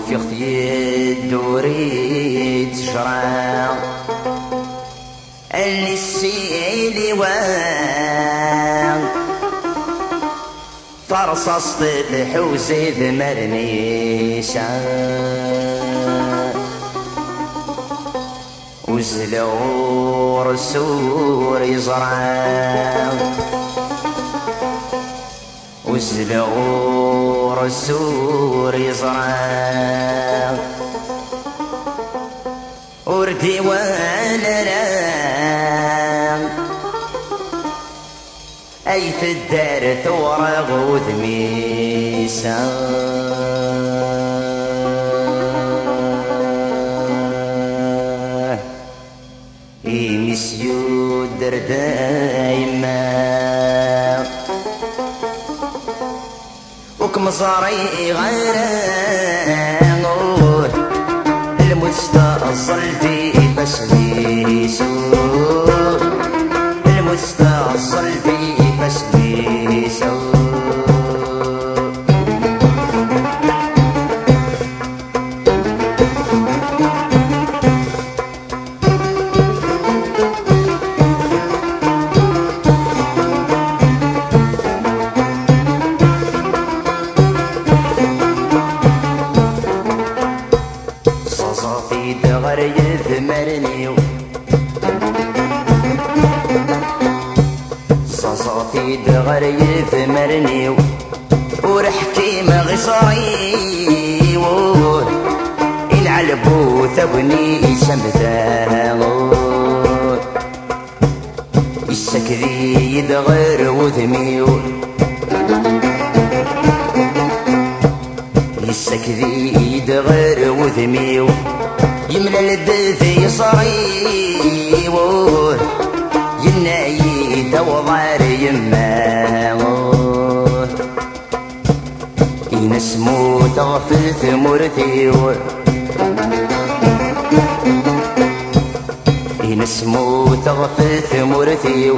في خطي الدوري تشرع اللي السيلي وان فرصص الحوزي ذمرني شان وزلور السور يزرع وزلور السور يزرع وردي وانا اي في الدار ثورة غود ميسا مسيو در دايما وكمصاري غير المستأصل في بسليسو المستأصل في بسليسو صافي دغر يثمرني صافي دغر يثمرني ورحكي مغصري العلبو ثبني شمثال السكذي يدغر وذمي السكذي يدغر وذمي يملى الدث يصري يناي دوضار يما ينسمو تغفث مرثي ينسمو تغفث مرثي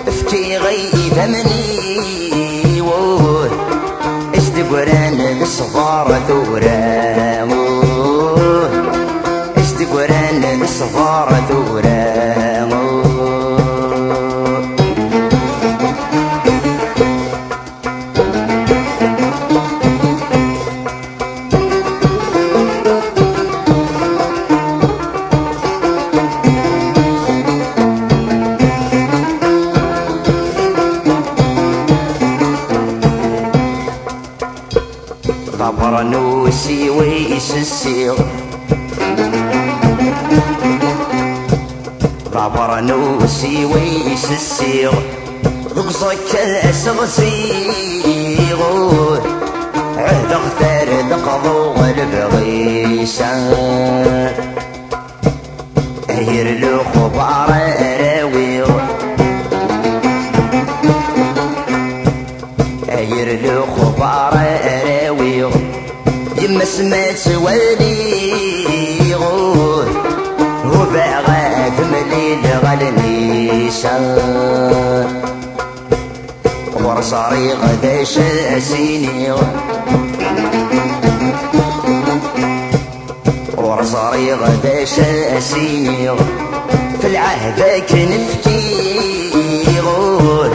افتي غي ثمني اشتقران بالصغار ثورة اشتقران بالصغار ثورة غبر نوسي ويس السيغ غبر نوسي ويس السيغ رقصك الأسغسيغ عهد اغتر دقضو البغيسة اهير له خبار اراويغ اهير له خبار اراويغ يما سمات واليغ وباغا تمليل غلنيشا ورصاري غدا شاسيني ورصاري غدا شاسيني في العهد كنفتي غور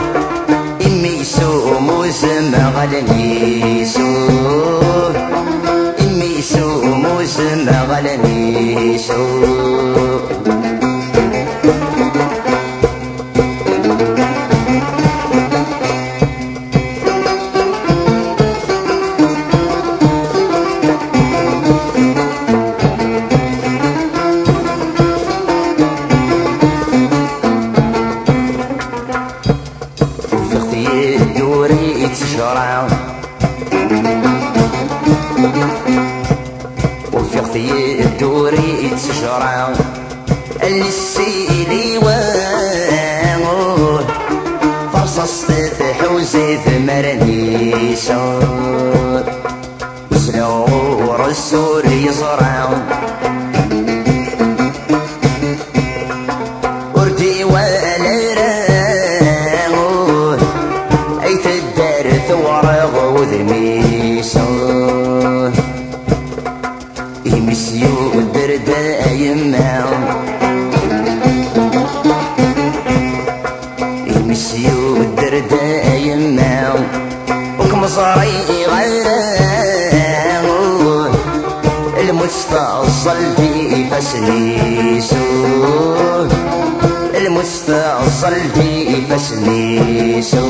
إمي سو موسم غلنيسو إمي سو موسم غلنيسو وفي خطي الدوري تشرع اللي السيلي وان فرصصت حوزي ثمرني شور وسلور السور يزرع وردي ولا راه اي تدار ثورة وذمي يمشيو الدردة يما يمشيو الدردة يما وكمصاري غيره المستأصل في فسليسو المستأصل في فسليسو